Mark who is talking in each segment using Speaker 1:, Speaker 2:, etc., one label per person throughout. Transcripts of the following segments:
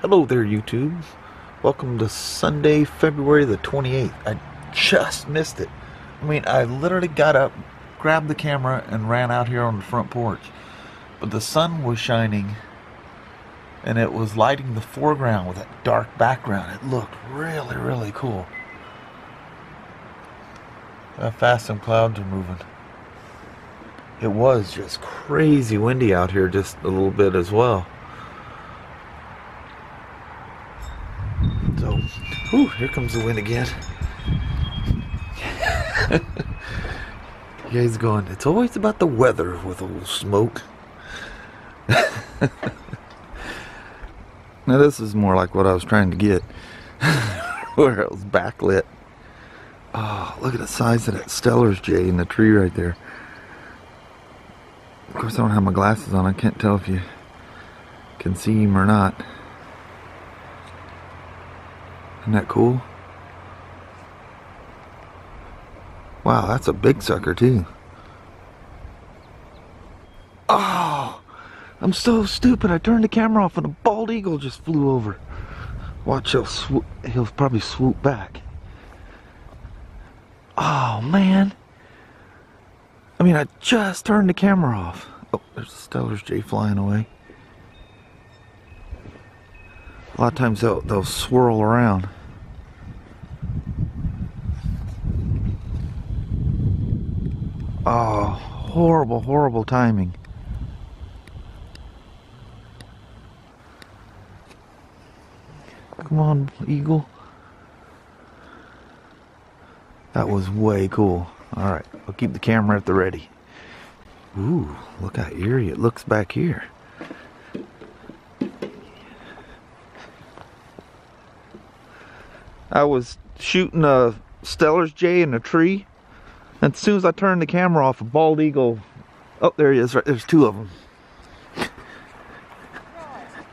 Speaker 1: Hello there, YouTube. Welcome to Sunday, February the 28th. I just missed it. I mean, I literally got up, grabbed the camera, and ran out here on the front porch. But the sun was shining, and it was lighting the foreground with that dark background. It looked really, really cool. How fast some clouds are moving. It was just crazy windy out here just a little bit as well. So, whew, here comes the wind again. You guys going, it's always about the weather with old Smoak. Now this is more like what I was trying to get. Where it was backlit. Oh, look at the size of that Stellar's Jay in the tree right there. Of course I don't have my glasses on. I can't tell if you can see him or not. Isn't that cool? Wow, that's a big sucker too. Oh, I'm so stupid. I turned the camera off and a bald eagle just flew over. Watch, he'll probably swoop back. Oh man. I mean, I just turned the camera off. Oh, there's a Stellar's Jay flying away. A lot of times they'll swirl around. Oh, horrible, horrible timing. Come on, eagle. That was way cool. Alright, I'll keep the camera at the ready. Ooh, look how eerie it looks back here. I was shooting a Stellar's Jay in a tree, and as soon as I turned the camera off, a bald eagle. Oh, there he is. Right, there's two of them.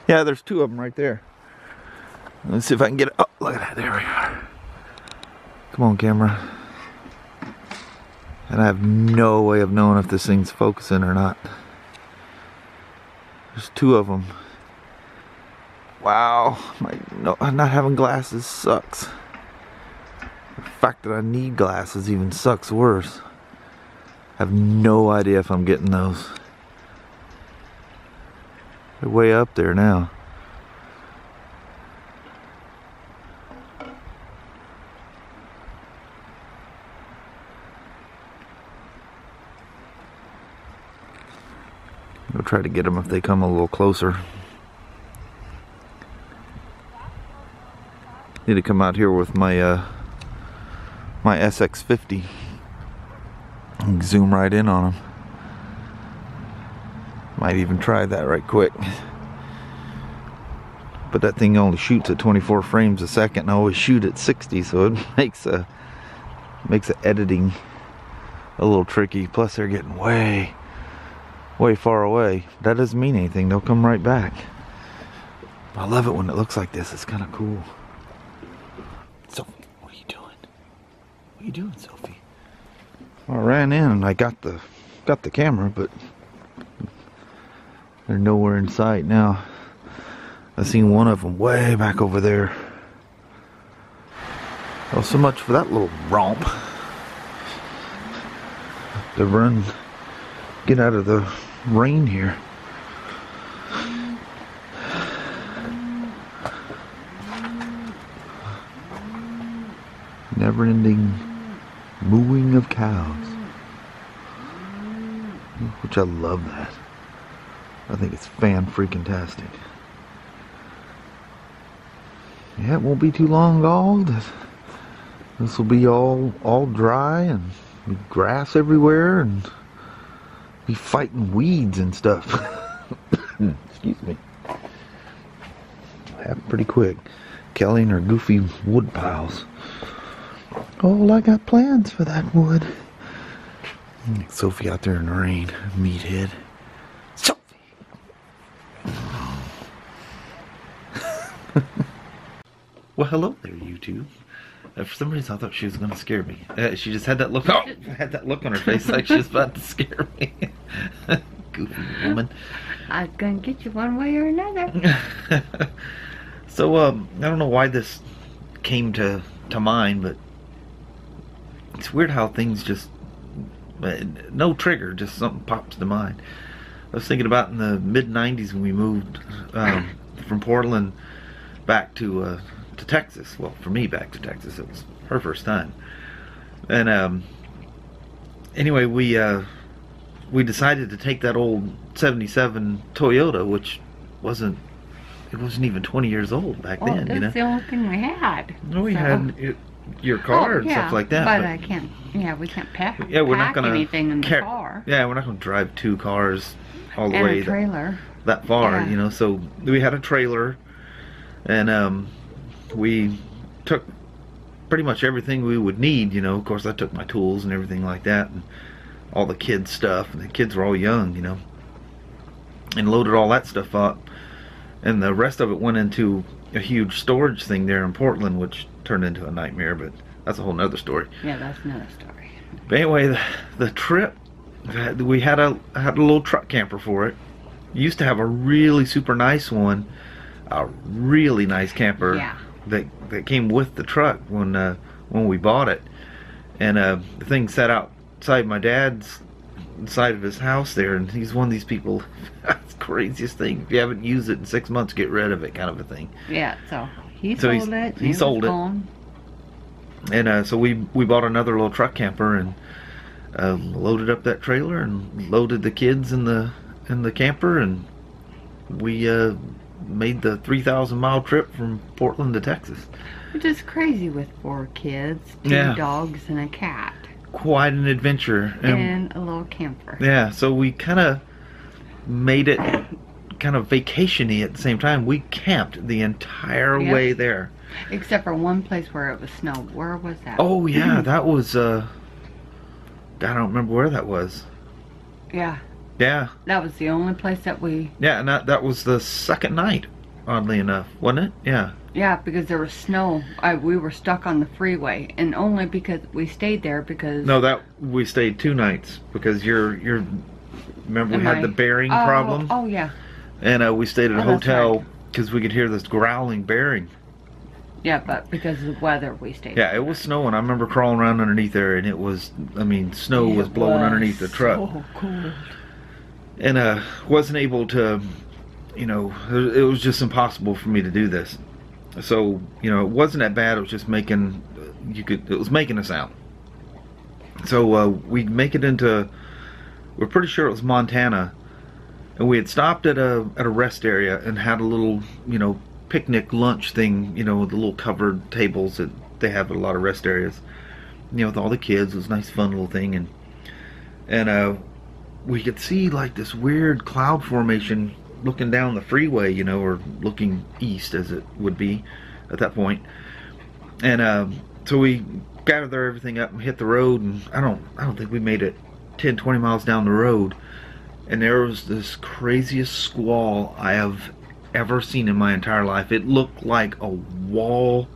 Speaker 1: Yeah, there's two of them right there. Let's see if I can get it. Oh, look at that. There we are. Come on, camera. And I have no way of knowing if this thing's focusing or not. There's two of them. Wow, not having glasses sucks. The fact that I need glasses even sucks worse. I have no idea if I'm getting those. They're way up there now. I'll try to get them if they come a little closer. Need to come out here with my my SX50 and zoom right in on them. Might even try that right quick. But that thing only shoots at 24 frames a second, and I always shoot at 60, so it makes the editing a little tricky. Plus they're getting way far away. That doesn't mean anything. They'll come right back. I love it when it looks like this. It's kind of cool. Sophie, what are you doing? What are you doing, Sophie? Well, I ran in and I got the camera, but they're nowhere in sight now. I seen one of them way back over there. Well, so much for that little romp. To run, get out of the rain here. Never-ending mooing of cows, which I love that. I think it's fan-freaking-tastic. Yeah, it won't be too long, dog. This will be all dry and be grass everywhere and be fighting weeds and stuff. Excuse me. Happen pretty quick. Kelly and her goofy wood piles. Oh, I got plans for that wood. Sophie out there in the rain, meathead. Sophie! Well, hello there, YouTube. For some reason, I thought she was going to scare me. She just had that look. Oh, had that look on her face like she was about to scare me. Goofy woman.
Speaker 2: I was going to get you one way or another.
Speaker 1: So I don't know why this came to mind, but it's weird how things just no trigger, just something pops to mind. I was thinking about in the mid '90s when we moved from Portland back to Texas. Well, for me, back to Texas. It was her first time, and anyway, we decided to take that old '77 Toyota, which wasn't even 20 years old back then.
Speaker 2: That's the only thing we had.
Speaker 1: No, we had your car and stuff like that.
Speaker 2: But I can't. Yeah, we can't pack.
Speaker 1: Yeah, we're not gonna
Speaker 2: anything in the car.
Speaker 1: Yeah, we're not gonna drive 2 cars all the
Speaker 2: and
Speaker 1: way
Speaker 2: a trailer
Speaker 1: that far.
Speaker 2: Yeah.
Speaker 1: You know, so we had a trailer, and we took pretty much everything we would need. You know, of course, I took my tools and everything like that, and all the kids' stuff. And the kids were all young, you know, and loaded all that stuff up. And the rest of it went into a huge storage thing there in Portland, which turned into a nightmare, but that's a whole nother story.
Speaker 2: Yeah, that's another story.
Speaker 1: But anyway, the trip, we had a little truck camper for it. Used to have a really super nice one, a really nice camper.
Speaker 2: Yeah.
Speaker 1: that came with the truck when we bought it. And the thing sat outside my dad's side of his house there, and he's one of these people, that's the craziest thing. If you haven't used it in 6 months, get rid of it, kind of a thing.
Speaker 2: Yeah, so he sold it.
Speaker 1: He sold it.
Speaker 2: Gone.
Speaker 1: And so we bought another little truck camper and loaded up that trailer and loaded the kids in the camper, and we made the 3,000-mile trip from Portland to Texas.
Speaker 2: Which is crazy with 4 kids, 2 dogs, and a cat.
Speaker 1: Quite an adventure.
Speaker 2: And a little camper.
Speaker 1: Yeah, so we kind of made it kind of vacation-y at the same time. We camped the entire way there.
Speaker 2: Except for one place where it was snow. Where was that?
Speaker 1: Oh, yeah, that was, I don't remember where that was.
Speaker 2: Yeah.
Speaker 1: Yeah.
Speaker 2: That was the only place that we...
Speaker 1: Yeah, and that was the second night, oddly enough, wasn't it? Yeah.
Speaker 2: Yeah, because there was snow. We were stuck on the freeway, and only because we stayed there because...
Speaker 1: No, we stayed 2 nights because you're remember we had the bearing problem?
Speaker 2: Oh, yeah.
Speaker 1: And we stayed at a hotel because we could hear this growling bearing.
Speaker 2: Yeah, but because of the weather, we stayed
Speaker 1: there. Yeah, it was snowing. I remember crawling around underneath there, and it was, I mean, snow was blowing underneath the truck.
Speaker 2: So cold.
Speaker 1: And wasn't able to, you know, it was just impossible for me to do this. So, you know, it wasn't that bad. It was just making, it was making a sound. So we make it into, we're pretty sure it was Montana, and we had stopped at a rest area and had a little, you know, picnic lunch thing, you know, with the little covered tables that they have at a lot of rest areas, you know, with all the kids. It was a nice fun little thing. And we could see like this weird cloud formation looking down the freeway, you know, or looking east as it would be at that point. And so we gathered everything up and hit the road, and I don't think we made it 10-20 miles down the road, and there was this craziest squall I have ever seen in my entire life. It looked like a wall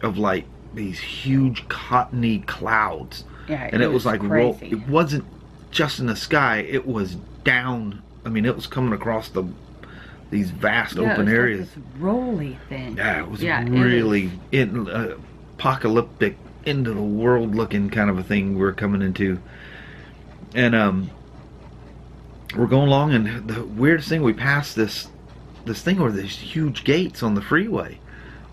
Speaker 1: of like these huge cottony clouds.
Speaker 2: Yeah,
Speaker 1: and it was like
Speaker 2: crazy.
Speaker 1: It wasn't just in the sky, it was down. I mean, it was coming across these vast open areas.
Speaker 2: Like this rolly thing.
Speaker 1: Yeah, it was really apocalyptic, end of the world looking kind of a thing we're coming into. And we're going along, and the weirdest thing, we passed this thing where there's huge gates on the freeway,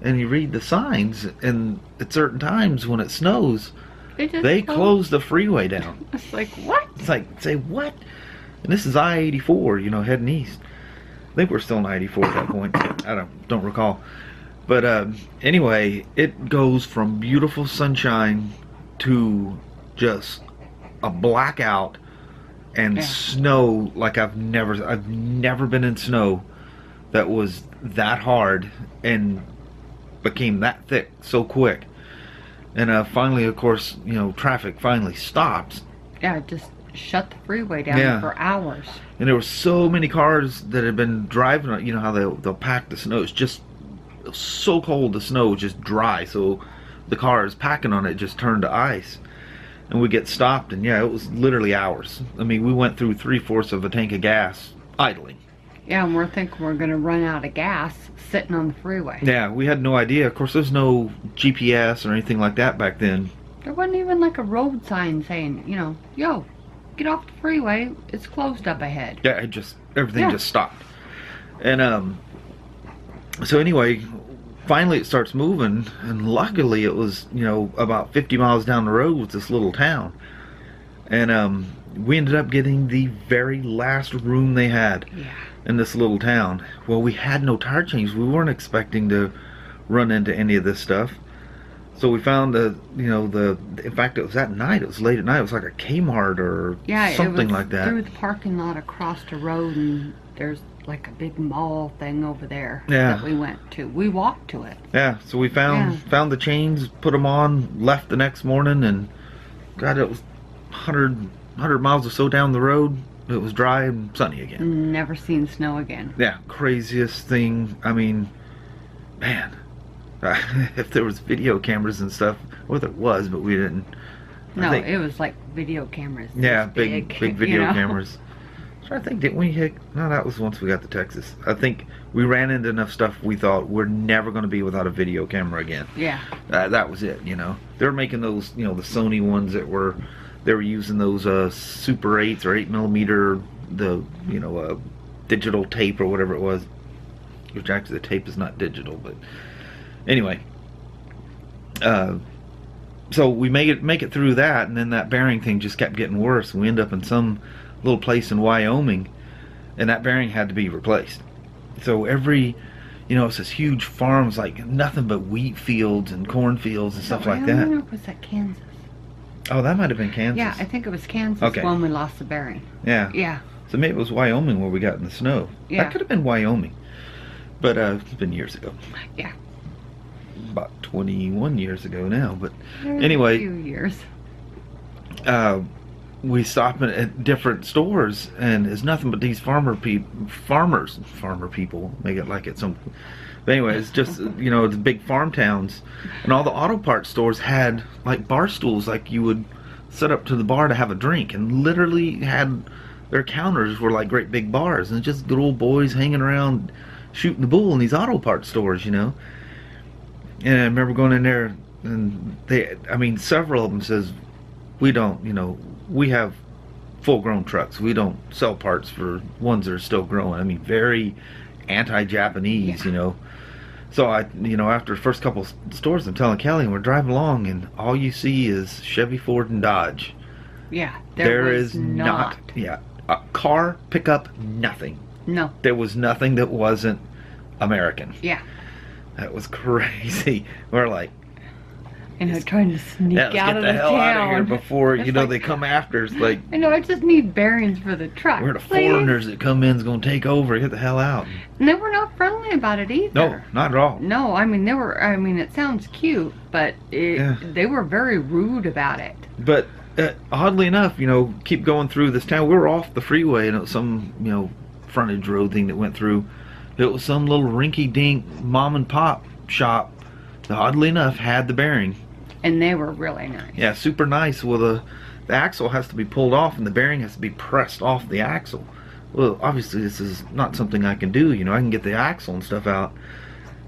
Speaker 1: and you read the signs, and at certain times when it snows, they close the freeway down.
Speaker 2: It's like, what?
Speaker 1: It's like, say what? And this is I-84, you know, heading east. I think we're still in I-84 at that point. I don't recall. But anyway, it goes from beautiful sunshine to just a blackout and snow like I've never been in snow that was that hard and became that thick so quick. And finally, of course, you know, traffic finally stops.
Speaker 2: Yeah, just shut the freeway down for hours.
Speaker 1: And there were so many cars that had been driving, you know how they'll pack the snow. It's just so cold, the snow was just dry, so the cars packing on it just turned to ice. And we get stopped, and yeah, it was literally hours. I mean, we went through 3/4 of a tank of gas idling.
Speaker 2: Yeah, and we're thinking we're going to run out of gas, sitting on the freeway.
Speaker 1: Yeah, we had no idea. Of course, there's no GPS or anything like that back then.
Speaker 2: There wasn't even like a road sign saying, you know, yo, get off the freeway, it's closed up ahead.
Speaker 1: Yeah, it just, everything just stopped. And so anyway, finally it starts moving, and luckily it was, you know, about 50 miles down the road with this little town. And we ended up getting the very last room they had in this little town. Well, we had no tire change. We weren't expecting to run into any of this stuff. So we found in fact it was at night, it was late at night, it was like a Kmart or something like that.
Speaker 2: Through the parking lot across the road, and there's like a big mall thing over there that we went to. We walked to it.
Speaker 1: Yeah, so we found the chains, put them on, left the next morning, and God, it was 100 miles or so down the road. It was dry and sunny again.
Speaker 2: Never seen snow again.
Speaker 1: Yeah, craziest thing. I mean, man, if there was video cameras and stuff, well, there was, but we didn't.
Speaker 2: No, it was like video cameras.
Speaker 1: Yeah, big video cameras. So I think, didn't we hit? No, that was once we got to Texas. I think we ran into enough stuff we thought we're never going to be without a video camera again.
Speaker 2: Yeah.
Speaker 1: That was it, you know. They were making those, you know, the Sony ones that were, they were using those Super 8s or 8mm, the, you know, digital tape or whatever it was. Which actually the tape is not digital, but anyway. So we make it through that, and then that bearing thing just kept getting worse. We end up in some little place in Wyoming, and that bearing had to be replaced. So every, you know, it's this huge farms, like nothing but wheat fields and cornfields and stuff like that.
Speaker 2: Or was that Kansas?
Speaker 1: Oh, that might have been Kansas.
Speaker 2: Yeah, I think it was Kansas when we lost the bearing.
Speaker 1: Yeah.
Speaker 2: Yeah.
Speaker 1: So maybe it was Wyoming where we got in the snow.
Speaker 2: Yeah.
Speaker 1: That could have been Wyoming. But it's been years ago.
Speaker 2: Yeah.
Speaker 1: About 21 years ago now. But anyway.
Speaker 2: A few years.
Speaker 1: We stop at different stores, and it's nothing but these farmer people, make it like it's some. But anyway, it's just, you know, the big farm towns, and all the auto parts stores had like bar stools, like you would set up to the bar to have a drink, and literally had their counters were like great big bars, and just good old boys hanging around shooting the bull in these auto parts stores, you know. And I remember going in there, and several of them says, we don't, you know, we have full-grown trucks. We don't sell parts for ones that are still growing. I mean, very anti-Japanese, you know. So after the first couple stores, I'm telling Kelly, and we're driving along, and all you see is Chevy, Ford, and Dodge.
Speaker 2: Yeah,
Speaker 1: there is not. Yeah, a car, pickup, nothing.
Speaker 2: No.
Speaker 1: There was nothing that wasn't American.
Speaker 2: Yeah.
Speaker 1: That was crazy. We're like,
Speaker 2: and they're trying to sneak out of the town.
Speaker 1: Let's get the hell out of here before, you know, they come after us. Like,
Speaker 2: I know, I just need bearings for the truck.
Speaker 1: We're the foreigners that come in is going to take over. Get the hell out.
Speaker 2: And they were not friendly about it either.
Speaker 1: No, not at all.
Speaker 2: No, I mean, it sounds cute, but they were very rude about it.
Speaker 1: But oddly enough, you know, keep going through this town. We were off the freeway, and it was some, you know, frontage road thing that went through. It was some little rinky-dink mom and pop shop that, oddly enough, had the bearing.
Speaker 2: And they were really nice.
Speaker 1: Yeah, super nice. Well, the axle has to be pulled off, and the bearing has to be pressed off the axle. Well, obviously this is not something I can do. You know, I can get the axle and stuff out.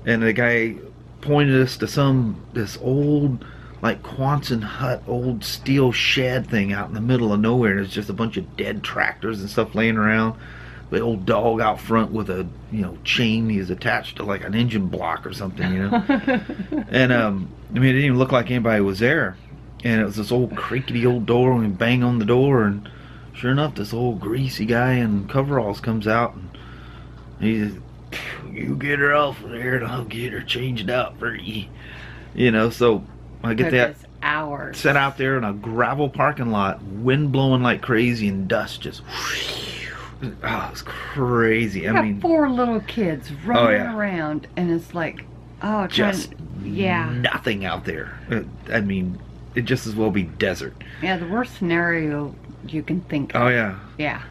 Speaker 1: And the guy pointed us to this old, like, Quonset hut, old steel shed thing out in the middle of nowhere. And it's just a bunch of dead tractors and stuff laying around. The old dog out front with a, you know, chain he's attached to like an engine block or something, you know. And I mean, it didn't even look like anybody was there. And it was this old creaky old door, and we bang on the door, and sure enough, this old greasy guy in coveralls comes out, and he says, "You get her off of there, and I'll get her changed out for you." You know, so I get that
Speaker 2: hours
Speaker 1: set out there in a gravel parking lot, wind blowing like crazy, and dust just. Oh, it's crazy. I mean, 4
Speaker 2: little kids running around, and it's like,
Speaker 1: just nothing out there. I mean, it just as well be desert.
Speaker 2: Yeah, the worst scenario you can think of.
Speaker 1: Oh yeah.
Speaker 2: Yeah.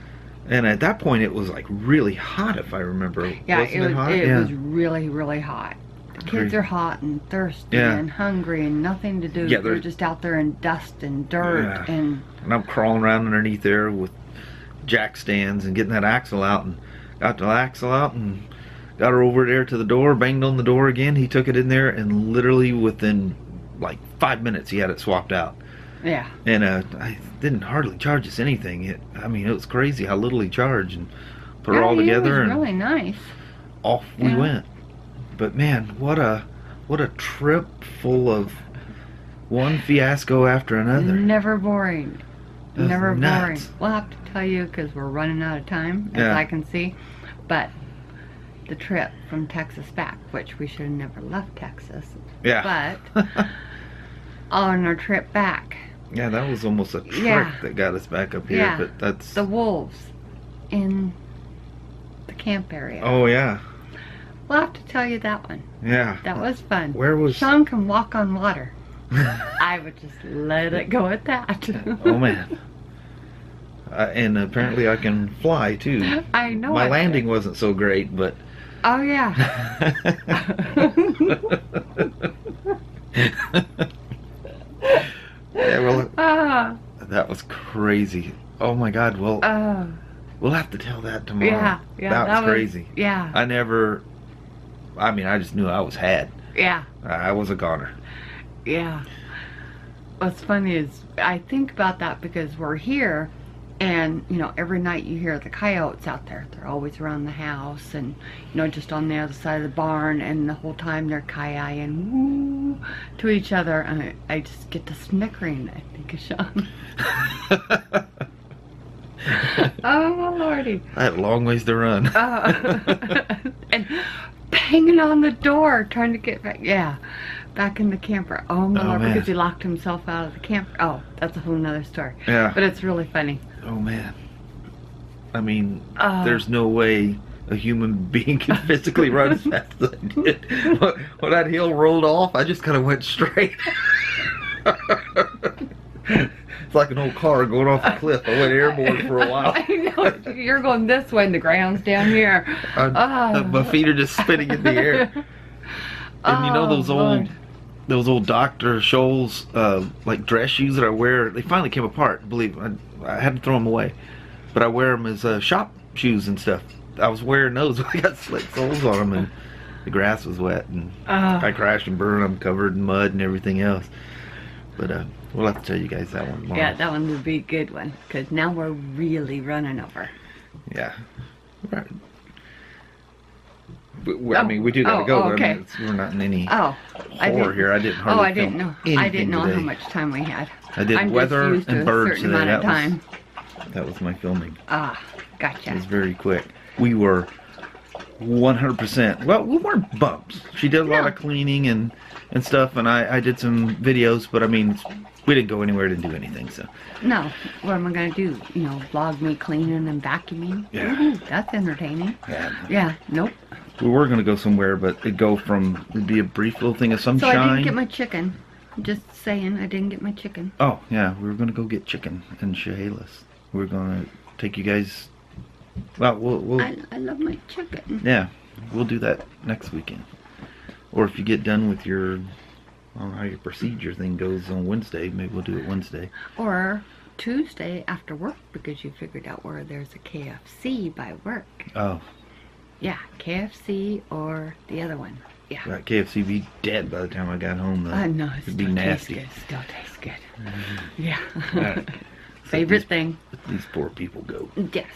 Speaker 1: And at that point, it was like really hot, if I remember.
Speaker 2: Yeah, it was really, really hot. The kids are hot and thirsty and hungry and nothing to do. They're just out there in dust and dirt and
Speaker 1: I'm crawling around underneath there with jack stands and getting that axle out, and got the axle out, and got her over there to the door, banged on the door again. He took it in there, and literally within like 5 minutes, he had it swapped out.
Speaker 2: Yeah.
Speaker 1: And I didn't hardly charge us anything. I mean, it was crazy how little he charged, and put her all together.
Speaker 2: It was really nice.
Speaker 1: Off we went. But man, what a trip full of one fiasco after another.
Speaker 2: Never boring. Never
Speaker 1: nuts.
Speaker 2: boring. We'll have to tell you because we're running out of time, as I can see. But the trip from Texas back, which we should have never left Texas.
Speaker 1: Yeah.
Speaker 2: But on our trip back.
Speaker 1: Yeah, that was almost a trick that got us back up here.
Speaker 2: Yeah.
Speaker 1: But that's
Speaker 2: the wolves in the camp area.
Speaker 1: Oh yeah.
Speaker 2: We'll have to tell you that one.
Speaker 1: Yeah.
Speaker 2: That was fun.
Speaker 1: Where was
Speaker 2: Shawn can walk on water. I would just let it go at that.
Speaker 1: Oh man. And apparently I can fly too.
Speaker 2: I know.
Speaker 1: My landing wasn't so great, but
Speaker 2: oh yeah.
Speaker 1: Yeah, well, that was crazy. Oh my God. Well, we'll have to tell that tomorrow.
Speaker 2: Yeah,
Speaker 1: that was crazy.
Speaker 2: Yeah.
Speaker 1: I just knew I was had.
Speaker 2: Yeah.
Speaker 1: I was a goner.
Speaker 2: Yeah. What's funny is I think about that because we're here, and you know, every night you hear the coyotes out there. They're always around the house, and you know, just on the other side of the barn, and the whole time they're ki-ying woo to each other, and I just get to snickering. I think of Shawn. Oh lordy!
Speaker 1: I had a long ways to run.
Speaker 2: And banging on the door, trying to get back. Yeah. Back in the camper. Oh my Lord, because he locked himself out of the camper. Oh, that's a whole nother story.
Speaker 1: Yeah.
Speaker 2: But it's really funny.
Speaker 1: Oh man. I mean, there's no way a human being can physically run as fast as I did. When that hill rolled off, I just kind of went straight. It's like an old car going off a cliff. I went airborne for a while.
Speaker 2: I know. You're going this way and the ground's down here.
Speaker 1: My feet are just spinning in the air. And you know those old Dr. Scholl's like dress shoes that I wear, they finally came apart. Believe me, I had to throw them away, but I wear them as shop shoes and stuff. I was wearing those. I got slick soles on them, and the grass was wet, and I crashed and burned. I'm covered in mud and everything else. But we'll have to tell you guys that one tomorrow.
Speaker 2: Yeah, that one would be a good one because now we're really running over.
Speaker 1: Yeah. Right. I mean, we do gotta go. But
Speaker 2: okay.
Speaker 1: I mean, we're not in any
Speaker 2: horror
Speaker 1: here. I didn't hardly
Speaker 2: I didn't know. I didn't know how much time we had.
Speaker 1: I did weather and birds today.
Speaker 2: That
Speaker 1: was my filming.
Speaker 2: Gotcha.
Speaker 1: It was very quick. We were 100%. Well, we weren't bumps. She did a lot of cleaning and stuff, and I did some videos. But I mean, we didn't go anywhere to do anything. So
Speaker 2: no. What am I gonna do? You know, vlog me cleaning and vacuuming.
Speaker 1: Yeah.
Speaker 2: Ooh, that's entertaining. Yeah. Nope.
Speaker 1: We were going to go somewhere, but it'd be a brief little thing of sunshine.
Speaker 2: So I didn't get my chicken. Just saying, I didn't get my chicken.
Speaker 1: Oh, yeah, we were going to go get chicken in Chehalis. We were going to take you guys, well,
Speaker 2: I love my chicken.
Speaker 1: Yeah, we'll do that next weekend. Or if you get done with your, I don't know how your procedure thing goes on Wednesday, maybe we'll do it Wednesday.
Speaker 2: Or Tuesday after work, because you figured out where there's a KFC by work.
Speaker 1: Oh.
Speaker 2: Yeah, KFC or the other one. Yeah.
Speaker 1: Right, KFC be dead by the time I got home though.
Speaker 2: No, it
Speaker 1: it'd be nasty.
Speaker 2: Still tastes good. Yeah.
Speaker 1: Right.
Speaker 2: Favorite thing.
Speaker 1: These poor people go.
Speaker 2: Yes.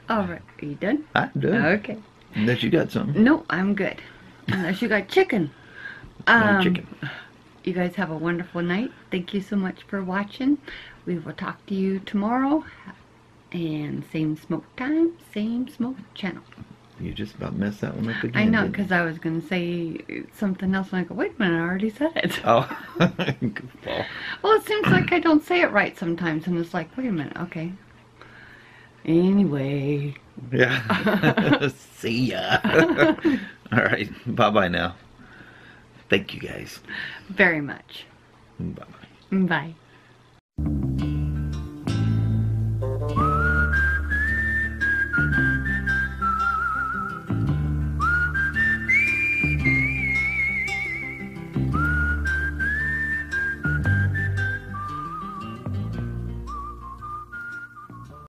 Speaker 2: All right, are you done?
Speaker 1: I'm done.
Speaker 2: Okay.
Speaker 1: Unless you got something.
Speaker 2: No, I'm good. Unless you got chicken.
Speaker 1: No chicken.
Speaker 2: You guys have a wonderful night. Thank you so much for watching. We will talk to you tomorrow. And same smoke time, same smoke channel.
Speaker 1: You just about messed that one up again.
Speaker 2: I know, because I was going to say something else, and I go, wait a minute, I already said it.
Speaker 1: Oh. Goofball.
Speaker 2: Well, it seems like I don't say it right sometimes, and it's like, wait a minute, okay. Anyway.
Speaker 1: Yeah. See ya. All right, bye-bye now. Thank you, guys.
Speaker 2: Very much.
Speaker 1: Bye-bye.
Speaker 2: Bye.